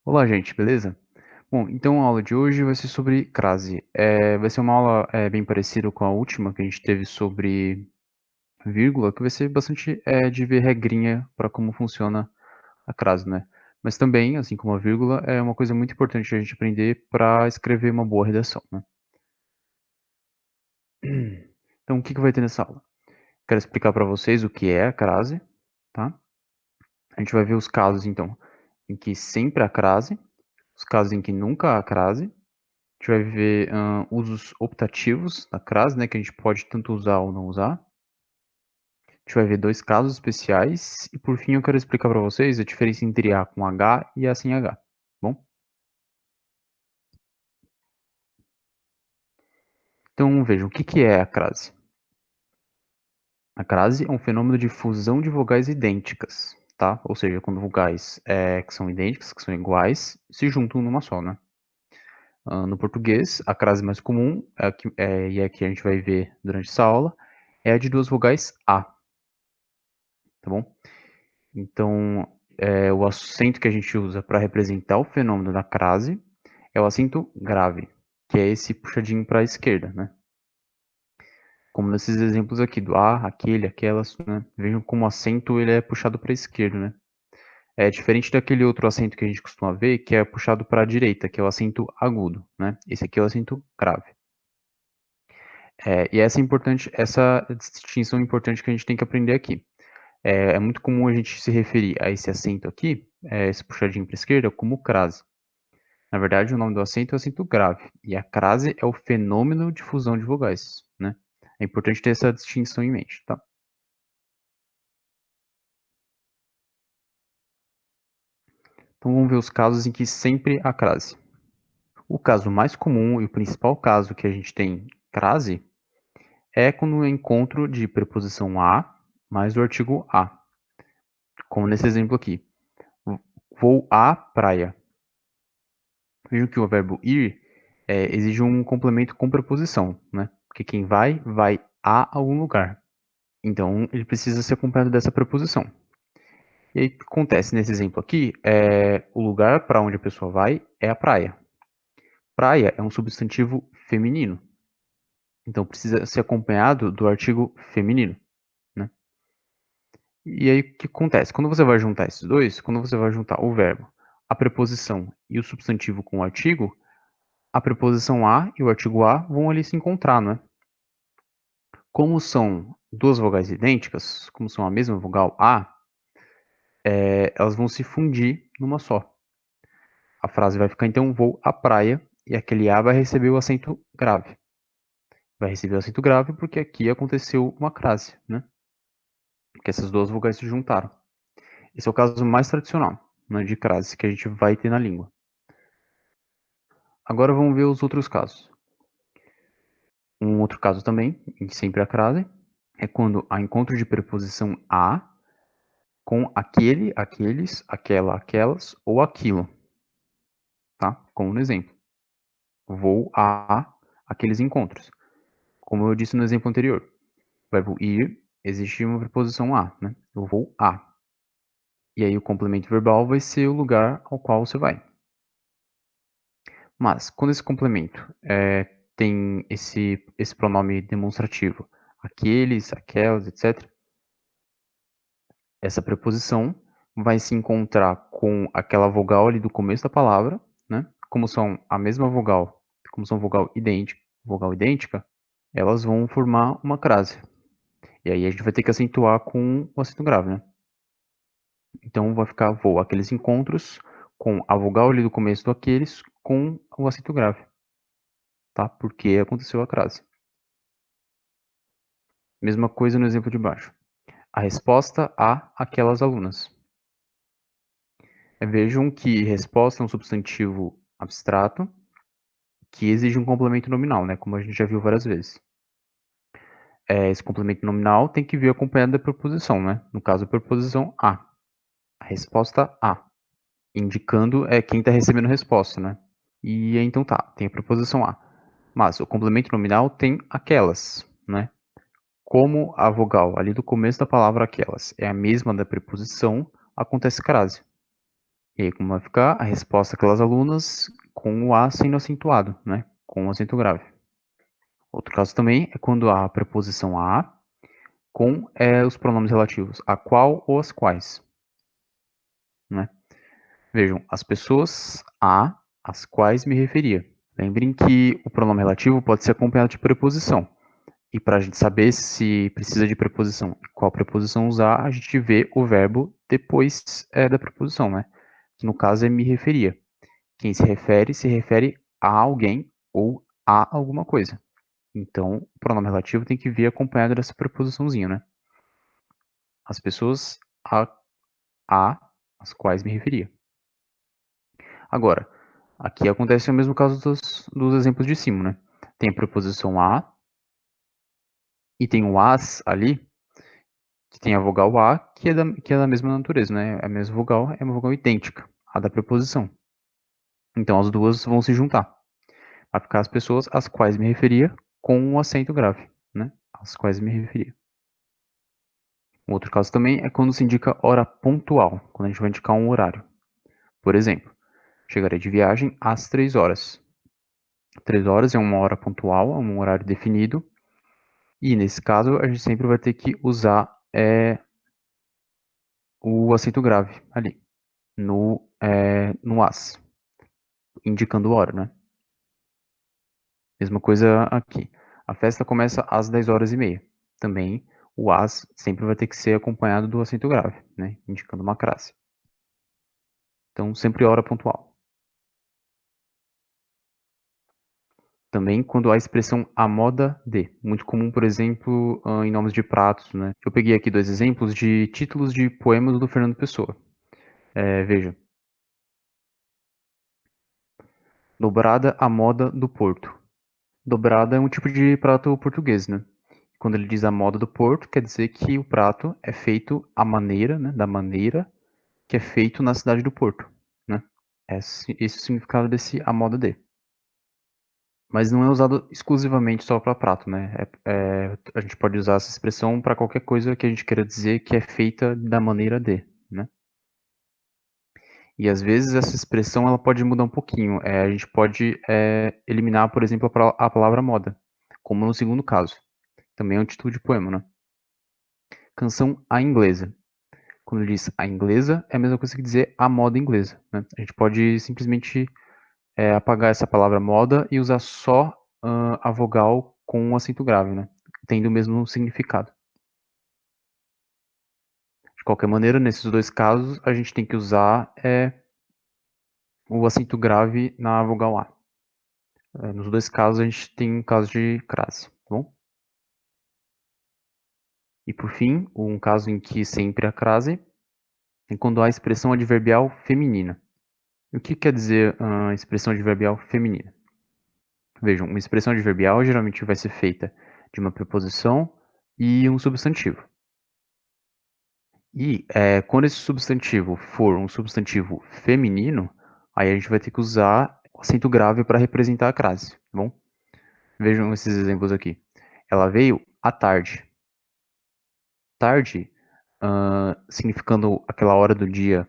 Olá, gente, beleza? Bom, então a aula de hoje vai ser sobre crase. Vai ser uma aula bem parecida com a última que a gente teve sobre vírgula, que vai ser bastante de ver regrinha para como funciona a crase, né? Mas também, assim como a vírgula, é uma coisa muito importante a gente aprender para escrever uma boa redação, né? Então, o que vai ter nessa aula? Quero explicar para vocês o que é a crase, tá? A gente vai ver os casos, então, em que sempre há crase, os casos em que nunca há crase. A gente vai ver usos optativos da crase, né, que a gente pode tanto usar ou não usar. A gente vai ver dois casos especiais. E por fim eu quero explicar para vocês a diferença entre A com H e A sem H. Bom? Então vejam, o que é a crase? A crase é um fenômeno de fusão de vogais idênticas, tá? Ou seja, quando vogais que são idênticas, que são iguais, se juntam numa só, né? No português, a crase mais comum, e é a que a gente vai ver durante essa aula, é a de duas vogais A, tá bom? Então, o acento que a gente usa para representar o fenômeno da crase é o acento grave, que é esse puxadinho para a esquerda, né? Como nesses exemplos aqui do aquele, aquelas, né? Vejam como o acento ele é puxado para a esquerda, né? É diferente daquele outro acento que a gente costuma ver, que é puxado para a direita, que é o acento agudo, né? Esse aqui é o acento grave. E essa distinção importante que a gente tem que aprender aqui. É muito comum a gente se referir a esse acento aqui, esse puxadinho para a esquerda, como crase. Na verdade, o nome do acento é acento grave, e a crase é o fenômeno de fusão de vogais, né? É importante ter essa distinção em mente, tá? Então vamos ver os casos em que sempre há crase. O caso mais comum e o principal caso que a gente tem crase é quando o encontro de preposição a mais o artigo a, como nesse exemplo aqui. Vou à praia. Vejam que o verbo ir exige um complemento com preposição, né? Porque quem vai, vai a algum lugar. Então, ele precisa ser acompanhado dessa preposição. E aí, o que acontece nesse exemplo aqui o lugar para onde a pessoa vai é a praia. Praia é um substantivo feminino. Então, precisa ser acompanhado do artigo feminino, né? E aí, o que acontece? Quando você vai juntar esses dois, quando você vai juntar o verbo, a preposição e o substantivo com o artigo, a preposição a e o artigo a vão ali se encontrar, não é? Como são duas vogais idênticas, como são a mesma vogal a, elas vão se fundir numa só. A frase vai ficar então vou à praia e aquele a vai receber o acento grave. Vai receber o acento grave porque aqui aconteceu uma crase, né? Porque essas duas vogais se juntaram. Esse é o caso mais tradicional, né, de crase que a gente vai ter na língua. Agora vamos ver os outros casos. Um outro caso também, em que sempre há crase, é quando há encontro de preposição a com aquele, aqueles, aquela, aquelas ou aquilo, tá? Como no exemplo. Vou a aqueles encontros. Como eu disse no exemplo anterior. O verbo ir, existe uma preposição a, né? Eu vou a. E aí o complemento verbal vai ser o lugar ao qual você vai. Mas, quando esse complemento tem esse pronome demonstrativo, aqueles, aquelas, etc., essa preposição vai se encontrar com aquela vogal ali do começo da palavra, né? Como são a mesma vogal, como são vogal idêntica, elas vão formar uma crase. E aí a gente vai ter que acentuar com o acento grave, né? Então vai ficar vou aqueles encontros com a vogal ali do começo do aqueles com o acento grave, tá? Porque aconteceu a crase. Mesma coisa no exemplo de baixo. A resposta a aquelas alunas. Vejam que resposta é um substantivo abstrato que exige um complemento nominal, né? Como a gente já viu várias vezes. Esse complemento nominal tem que vir acompanhado da preposição, né? No caso, a preposição a. A resposta a. Indicando quem está recebendo a resposta, né? E então tá, tem a preposição a. Mas o complemento nominal tem aquelas, né? Como a vogal ali do começo da palavra aquelas é a mesma da preposição, acontece crase. E aí, como vai ficar? A resposta daquelas alunas com o A sendo acentuado, né? Com o acento grave. Outro caso também é quando há a preposição a com os pronomes relativos a qual ou as quais, né? Vejam, as pessoas a às quais me referia. Lembrem que o pronome relativo pode ser acompanhado de preposição. E para a gente saber se precisa de preposição e qual preposição usar, a gente vê o verbo depois da preposição, né? Que no caso é me referia. Quem se refere a alguém ou a alguma coisa. Então, o pronome relativo tem que vir acompanhado dessa preposiçãozinha, né? As pessoas a às quais me referia. Agora, aqui acontece o mesmo caso dos exemplos de cima, né? Tem a preposição a e tem o as ali, que tem a vogal a, que é da mesma natureza, né? A mesma vogal é uma vogal idêntica à da preposição. Então, as duas vão se juntar. Vai ficar as pessoas às quais me referia com um acento grave, né? Às quais me referia. Um outro caso também é quando se indica hora pontual, quando a gente vai indicar um horário. Por exemplo, chegarei de viagem às 3 horas. 3 horas é uma hora pontual, é um horário definido. E nesse caso, a gente sempre vai ter que usar o acento grave ali, no as, indicando hora, né? Mesma coisa aqui. A festa começa às 10 horas e meia. Também o as sempre vai ter que ser acompanhado do acento grave, né? Indicando uma crase. Então, sempre hora pontual. Também quando há a expressão a moda de. Muito comum, por exemplo, em nomes de pratos, né? Eu peguei aqui dois exemplos de títulos de poemas do Fernando Pessoa. Veja. Dobrada à moda do Porto. Dobrada é um tipo de prato português, né? Quando ele diz a moda do Porto, quer dizer que o prato é feito à maneira, né? Da maneira que é feito na cidade do Porto, né? Esse é o significado desse a moda de. Mas não é usado exclusivamente só para prato, né? A gente pode usar essa expressão para qualquer coisa que a gente queira dizer que é feita da maneira de, né? E às vezes essa expressão ela pode mudar um pouquinho. A gente pode eliminar, por exemplo, a palavra moda, como no segundo caso. Também é um título de poema, né? Canção A Inglesa. Quando ele diz a inglesa, é a mesma coisa que dizer a moda inglesa, né? A gente pode simplesmente apagar essa palavra moda e usar só a vogal com um acento grave, né? Tendo o mesmo significado. De qualquer maneira, nesses dois casos, a gente tem que usar o acento grave na vogal A. Nos dois casos, a gente tem um caso de crase, tá bom? E por fim, um caso em que sempre há crase é quando há expressão adverbial feminina. E o que quer dizer expressão adverbial feminina? Vejam, uma expressão adverbial geralmente vai ser feita de uma preposição e um substantivo. E quando esse substantivo for um substantivo feminino, aí a gente vai ter que usar o acento grave para representar a crase, tá bom? Vejam esses exemplos aqui. Ela veio à tarde. Tarde, significando aquela hora do dia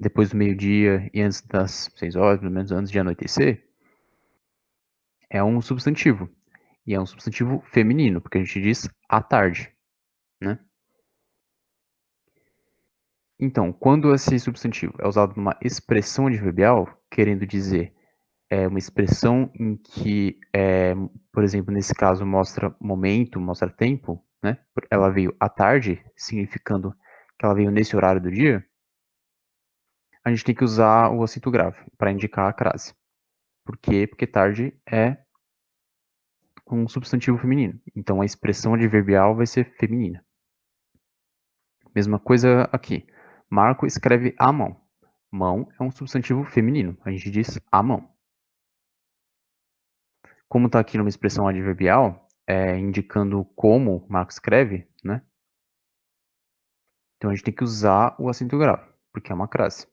depois do meio-dia e antes das 6 horas, pelo menos antes de anoitecer, é um substantivo. E é um substantivo feminino, porque a gente diz à tarde, né? Então, quando esse substantivo é usado numa expressão adverbial, querendo dizer uma expressão em que, por exemplo, nesse caso mostra momento, mostra tempo, né? Ela veio à tarde, significando que ela veio nesse horário do dia, a gente tem que usar o acento grave para indicar a crase. Por quê? Porque tarde é um substantivo feminino. Então a expressão adverbial vai ser feminina. Mesma coisa aqui. Marco escreve à mão. Mão é um substantivo feminino. A gente diz à mão. Como está aqui numa expressão adverbial, indicando como Marco escreve, né? Então a gente tem que usar o acento grave, porque é uma crase.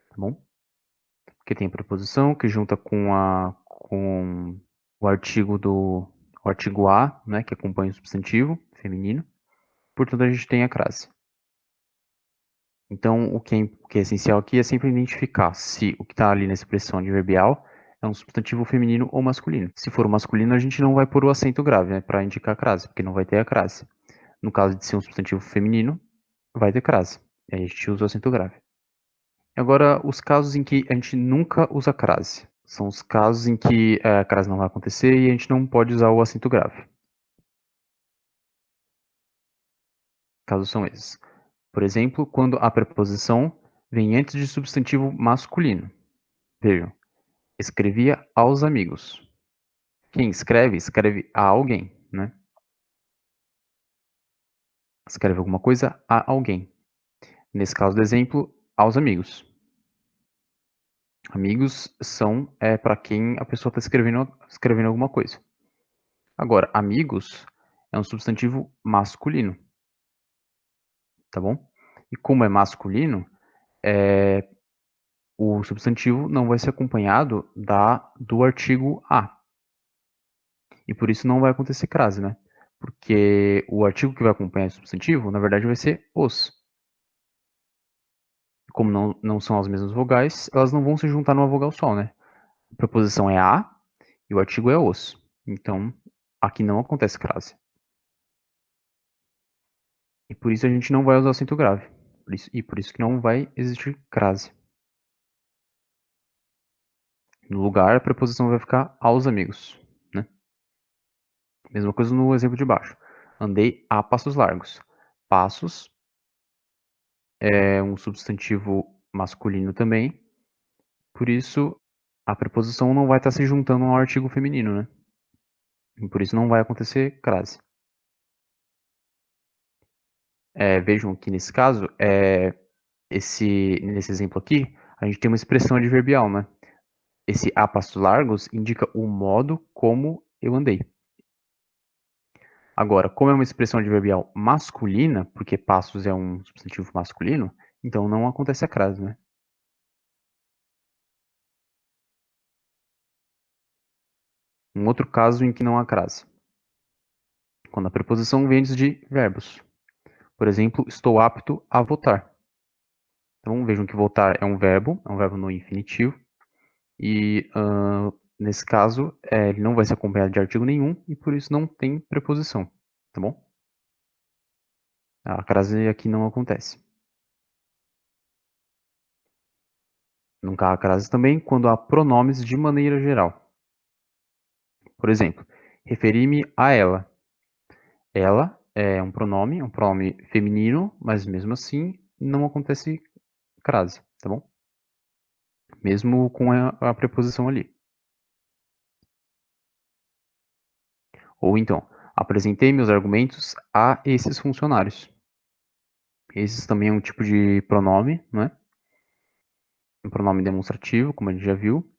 Tá bom? Porque tem preposição que junta com o artigo a, né, que acompanha o substantivo feminino. Portanto, a gente tem a crase. Então, o que é essencial aqui é sempre identificar se o que está ali na expressão adverbial é um substantivo feminino ou masculino. Se for masculino, a gente não vai pôr o acento grave, né, para indicar a crase, porque não vai ter a crase. No caso de ser um substantivo feminino, vai ter crase. E aí a gente usa o acento grave. Agora, os casos em que a gente nunca usa crase. São os casos em que a crase não vai acontecer e a gente não pode usar o acento grave. Casos são esses. Por exemplo, quando a preposição vem antes de substantivo masculino. Vejam, escrevia aos amigos. Quem escreve, escreve a alguém, né? Escreve alguma coisa a alguém. Nesse caso do exemplo, aos amigos. Amigos são para quem a pessoa está escrevendo alguma coisa. Agora, amigos é um substantivo masculino, tá bom? E como é masculino, o substantivo não vai ser acompanhado do artigo a. E por isso não vai acontecer crase, né? Porque o artigo que vai acompanhar o substantivo, na verdade, vai ser os. Como não são as mesmas vogais, elas não vão se juntar numa vogal só, né? A preposição é a e o artigo é os. Então, aqui não acontece crase. E por isso a gente não vai usar acento grave. Por isso que não vai existir crase. No lugar, a preposição vai ficar aos amigos, né? Mesma coisa no exemplo de baixo. Andei a passos largos. Passos é um substantivo masculino também. Por isso, a preposição não vai estar se juntando ao artigo feminino, né? E por isso não vai acontecer crase. Vejam que nesse caso, nesse exemplo aqui, a gente tem uma expressão adverbial, né? Esse a passos largos indica o modo como eu andei. Agora, como é uma expressão adverbial masculina, porque passos é um substantivo masculino, então não acontece a crase, né? Um outro caso em que não há crase. Quando a preposição vem antes de verbos. Por exemplo, estou apto a votar. Então vejam que votar é um verbo no infinitivo. E nesse caso, ele não vai ser acompanhado de artigo nenhum e por isso não tem preposição. Tá bom? A crase aqui não acontece. Nunca há crase também quando há pronomes de maneira geral. Por exemplo, referi-me a ela. Ela é um pronome feminino, mas mesmo assim não acontece crase, tá bom? Mesmo com a preposição ali. Ou então, apresentei meus argumentos a esses funcionários. Esses também é um tipo de pronome, né? Um pronome demonstrativo, como a gente já viu.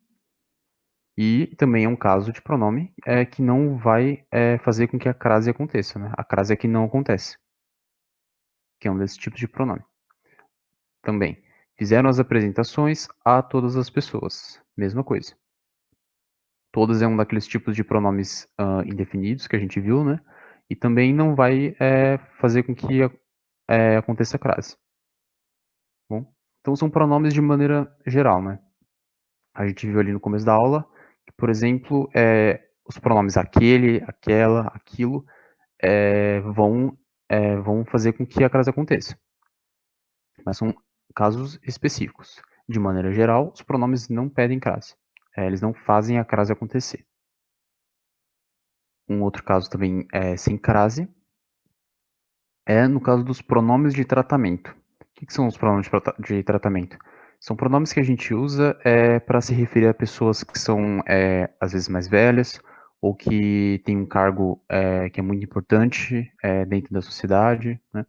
E também é um caso de pronome que não vai fazer com que a crase aconteça, né? A crase é que não acontece, que é um desses tipos de pronome. Também, fizeram as apresentações a todas as pessoas. Mesma coisa. Todas é um daqueles tipos de pronomes indefinidos que a gente viu, né? E também não vai fazer com que aconteça a crase. Bom, então são pronomes de maneira geral, né? A gente viu ali no começo da aula que, por exemplo, os pronomes aquele, aquela, aquilo vão fazer com que a crase aconteça. Mas são casos específicos. De maneira geral, os pronomes não pedem crase. Eles não fazem a crase acontecer. Um outro caso também sem crase é no caso dos pronomes de tratamento. O que são os pronomes de tratamento? São pronomes que a gente usa para se referir a pessoas que são, às vezes, mais velhas ou que têm um cargo que é muito importante dentro da sociedade, né?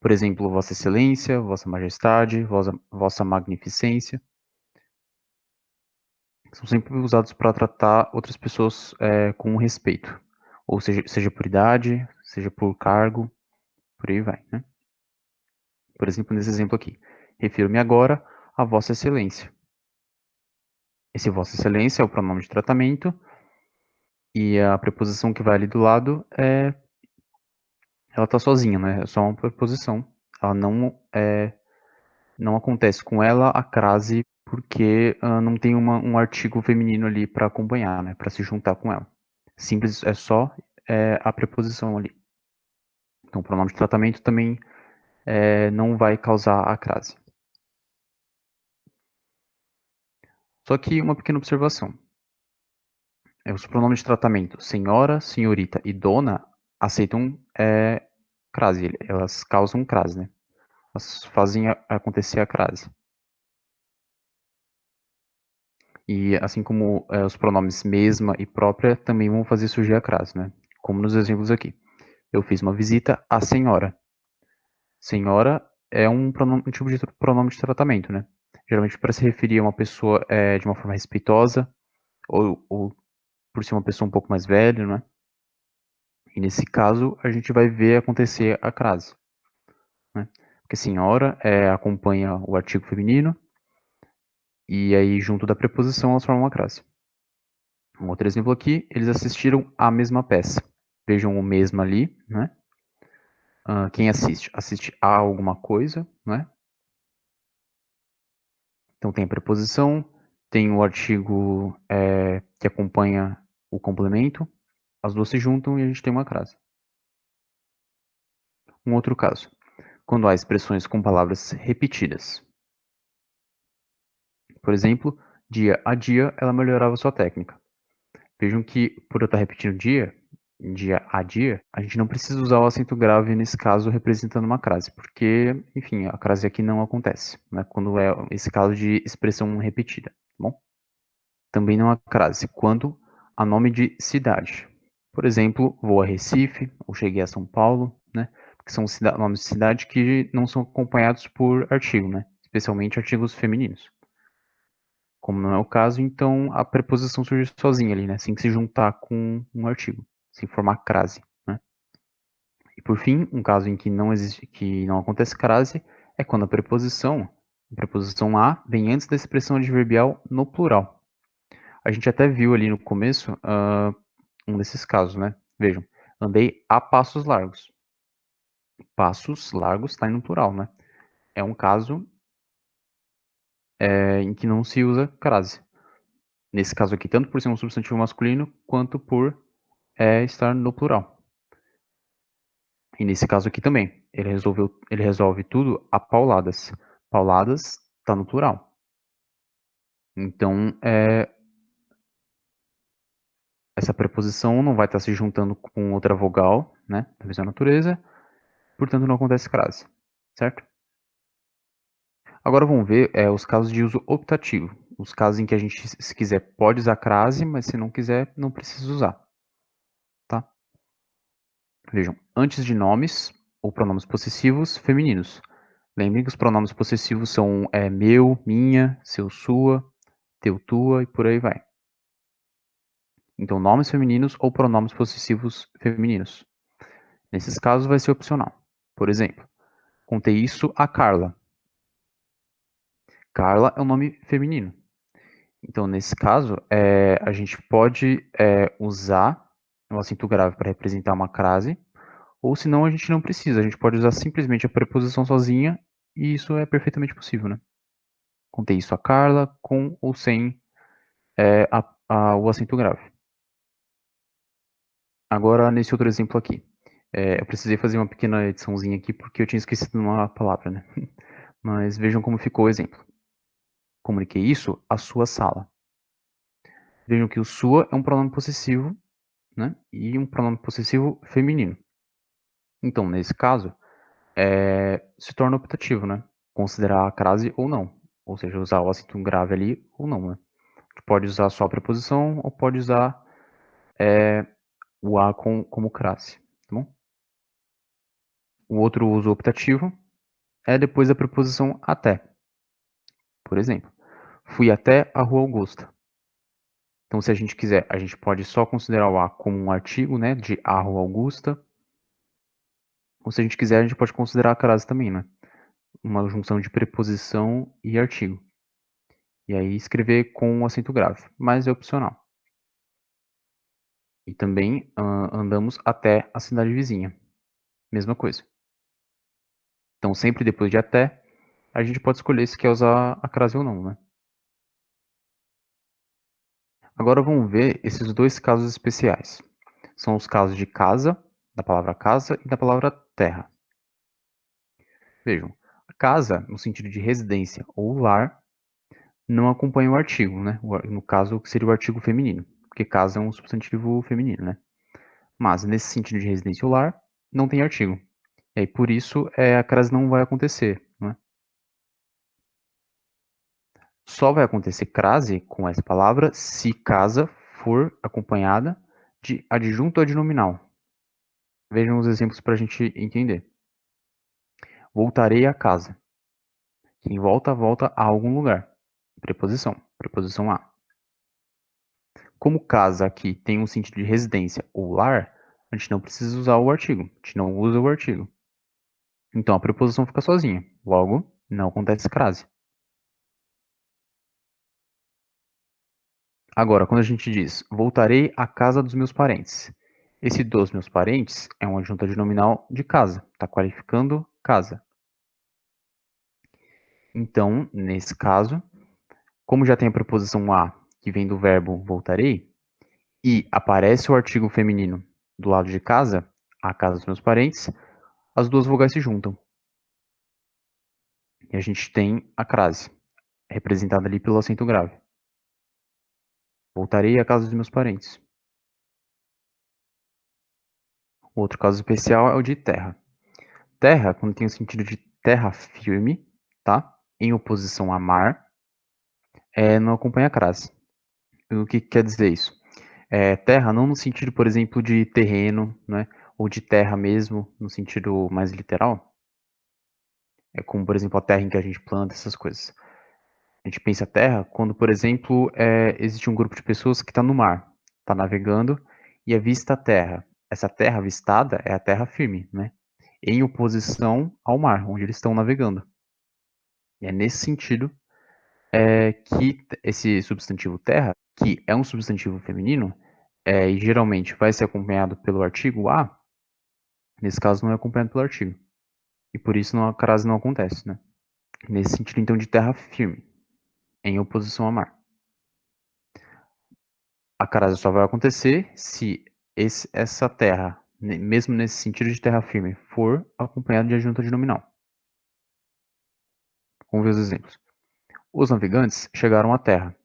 Por exemplo, Vossa Excelência, Vossa Majestade, Vossa Magnificência. São sempre usados para tratar outras pessoas com respeito. Ou seja por idade, seja por cargo, por aí vai, né? Por exemplo, nesse exemplo aqui. Refiro-me agora a Vossa Excelência. Esse Vossa Excelência é o pronome de tratamento e a preposição que vai ali do lado ela está sozinha, né? É só uma preposição. ela não acontece com ela a crase porque não tem um artigo feminino ali para acompanhar, né, para se juntar com ela. Simples, é só a preposição ali. Então, o pronome de tratamento também não vai causar a crase. Só que uma pequena observação. Os pronomes de tratamento senhora, senhorita e dona aceitam crase, elas causam crase, né? Elas fazem acontecer a crase. E assim como os pronomes mesma e própria também vão fazer surgir a crase, né? Como nos exemplos aqui. Eu fiz uma visita à senhora. Senhora é um tipo de pronome de tratamento, né? Geralmente para se referir a uma pessoa de uma forma respeitosa ou por ser uma pessoa um pouco mais velha, né? E nesse caso a gente vai ver acontecer a crase, né? Porque senhora acompanha o artigo feminino e aí junto da preposição elas formam uma crase. Um outro exemplo aqui, eles assistiram à mesma peça. Vejam o mesmo ali, né? Quem assiste? Assiste a alguma coisa, né? Então tem a preposição, tem o artigo que acompanha o complemento, as duas se juntam e a gente tem uma crase. Um outro caso, quando há expressões com palavras repetidas. Por exemplo, dia a dia ela melhorava sua técnica. Vejam que por eu estar repetindo dia a dia, a gente não precisa usar o acento grave nesse caso representando uma crase, porque, enfim, a crase aqui não acontece, né, quando é esse caso de expressão repetida, tá bom? Também não há crase quando há nome de cidade. Por exemplo, vou a Recife, ou cheguei a São Paulo, né, que são nomes de cidade que não são acompanhados por artigo, né, especialmente artigos femininos. Como não é o caso, então a preposição surge sozinha ali, né? Sem se juntar com um artigo, sem formar crase, né? E por fim, um caso em que não existe, que não acontece crase, é quando a preposição a, vem antes da expressão adverbial no plural. A gente até viu ali no começo um desses casos, né? Vejam, andei a passos largos. Passos largos está no plural, né? É um caso em que não se usa crase. Nesse caso aqui, tanto por ser um substantivo masculino, quanto por estar no plural. E nesse caso aqui também, ele resolve tudo a pauladas. Pauladas está no plural. Então, essa preposição não vai estar se juntando com outra vogal, né, da mesma natureza, portanto não acontece crase, certo? Agora vamos ver os casos de uso optativo. Os casos em que a gente, se quiser, pode usar crase, mas se não quiser, não precisa usar, tá? Vejam, antes de nomes ou pronomes possessivos femininos. Lembrem que os pronomes possessivos são meu, minha, seu, sua, teu, tua e por aí vai. Então, nomes femininos ou pronomes possessivos femininos. Nesses casos, vai ser opcional. Por exemplo, contei isso a Carla. Carla é um nome feminino. Então, nesse caso, a gente pode usar o acento grave para representar uma crase, ou senão a gente não precisa. A gente pode usar simplesmente a preposição sozinha e isso é perfeitamente possível, né? Contei isso a Carla, com ou sem o acento grave. Agora, nesse outro exemplo aqui. Eu precisei fazer uma pequena ediçãozinha aqui porque eu tinha esquecido uma palavra, né? Mas vejam como ficou o exemplo. Comuniquei isso à sua sala. Vejam que o sua é um pronome possessivo, né? E um pronome possessivo feminino. Então, nesse caso, se torna optativo, né? Considerar a crase ou não. Ou seja, usar o acento grave ali ou não, né? Pode usar só a preposição ou pode usar o a como crase, tá bom? O outro uso optativo é depois da preposição até. Por exemplo, fui até a Rua Augusta. Então, se a gente quiser, a gente pode só considerar o a como um artigo, né, de a Rua Augusta. Ou se a gente quiser, a gente pode considerar a crase também, né? Uma junção de preposição e artigo. E aí escrever com um acento grave, mas é opcional. E também andamos até a cidade vizinha. Mesma coisa. Então, sempre depois de até, a gente pode escolher se quer usar a crase ou não, né? Agora vamos ver esses dois casos especiais. São os casos de casa, da palavra casa, e da palavra terra. Vejam, a casa, no sentido de residência ou lar, não acompanha o artigo, né? No caso, seria o artigo feminino, porque casa é um substantivo feminino, né? Mas, nesse sentido de residência ou lar, não tem artigo. E aí, por isso, a crase não vai acontecer, né? Só vai acontecer crase com essa palavra se casa for acompanhada de adjunto adnominal. Vejam os exemplos para a gente entender. Voltarei a casa. Quem volta, volta a algum lugar. Preposição. Preposição a. Como casa aqui tem um sentido de residência ou lar, a gente não precisa usar o artigo. A gente não usa o artigo. Então a preposição fica sozinha. Logo, não acontece crase. Agora, quando a gente diz voltarei à casa dos meus parentes, esse dos meus parentes é um adjunto adnominal de casa, está qualificando casa. Então, nesse caso, como já tem a preposição a, que vem do verbo voltarei, e aparece o artigo feminino do lado de casa, a casa dos meus parentes, as duas vogais se juntam. E a gente tem a crase, representada ali pelo acento grave. Voltarei à casa dos meus parentes. O outro caso especial é o de terra. Terra, quando tem o sentido de terra firme, tá? Em oposição a mar, não acompanha a crase. O que quer dizer isso? Terra não no sentido, por exemplo, de terreno, né? Ou de terra mesmo, no sentido mais literal. É como, por exemplo, a terra em que a gente planta, essas coisas. A gente pensa terra quando, por exemplo, existe um grupo de pessoas que está no mar, está navegando e avista a terra. Essa terra avistada é a terra firme, né? Em oposição ao mar, onde eles estão navegando. E é nesse sentido que esse substantivo terra, que é um substantivo feminino, e geralmente vai ser acompanhado pelo artigo a, nesse caso não é acompanhado pelo artigo. E por isso a crase não acontece, né? Nesse sentido, então, de terra firme, em oposição ao mar. A crase só vai acontecer se essa terra, mesmo nesse sentido de terra firme, for acompanhada de adjunto adnominal. Vamos ver os exemplos. Os navegantes chegaram à terra.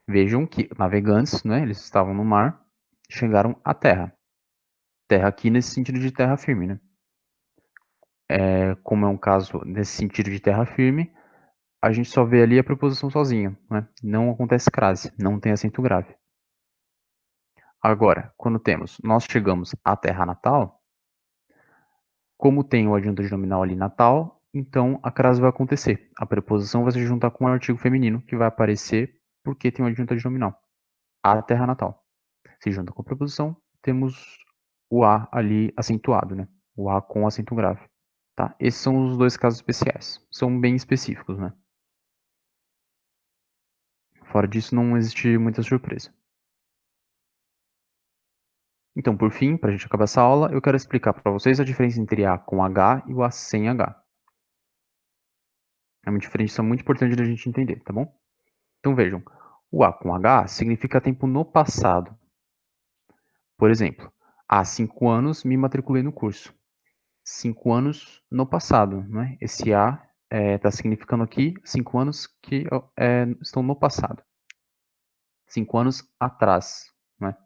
Vejam que navegantes, né, eles estavam no mar, chegaram à terra. Terra aqui nesse sentido de terra firme, né? Como é um caso nesse sentido de terra firme, a gente só vê ali a preposição sozinha, né? Não acontece crase, não tem acento grave. Agora, quando temos nós chegamos à terra natal, como tem o adjunto nominal ali natal, então a crase vai acontecer. A preposição vai se juntar com o artigo feminino, que vai aparecer porque tem o adjunto nominal. A terra natal. Se junta com a preposição, temos o A ali acentuado, né? O A com acento grave. Tá? Esses são os dois casos especiais. São bem específicos, né? Fora disso, não existe muita surpresa. Então, por fim, para a gente acabar essa aula, eu quero explicar para vocês a diferença entre A com H e o A sem H. É uma diferença muito importante da gente entender, tá bom? Então vejam, o A com H significa tempo no passado. Por exemplo, há 5 anos me matriculei no curso. 5 anos no passado, né? Esse A está significando aqui 5 anos que estão no passado. 5 anos atrás, né?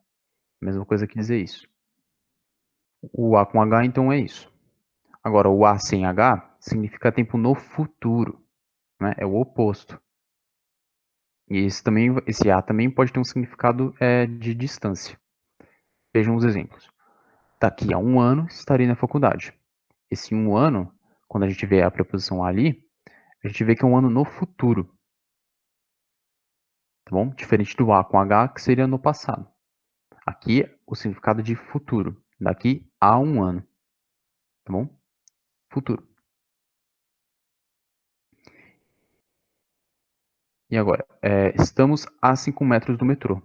Mesma coisa que dizer isso. O A com H, então, é isso. Agora, o A sem H significa tempo no futuro, né? É o oposto. E esse A também pode ter um significado de distância. Vejam os exemplos. Daqui a 1 ano estarei na faculdade. Esse 1 ano, quando a gente vê a preposição ali, a gente vê que é um ano no futuro. Tá bom? Diferente do A com H, que seria no passado. Aqui, o significado de futuro. Daqui a 1 ano. Tá bom? Futuro. E agora? Estamos a 5 metros do metrô.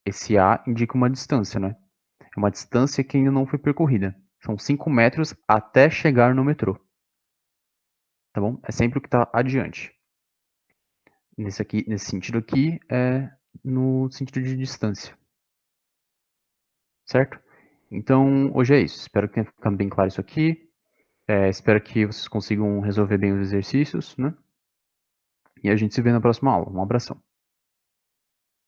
Esse A indica uma distância, né? É uma distância que ainda não foi percorrida. São 5 metros até chegar no metrô. tá bom? É sempre o que está adiante. Nesse sentido aqui, é no sentido de distância, certo? Então, hoje é isso. Espero que tenha ficado bem claro isso aqui. Espero que vocês consigam resolver bem os exercícios, né? E a gente se vê na próxima aula. Um abração.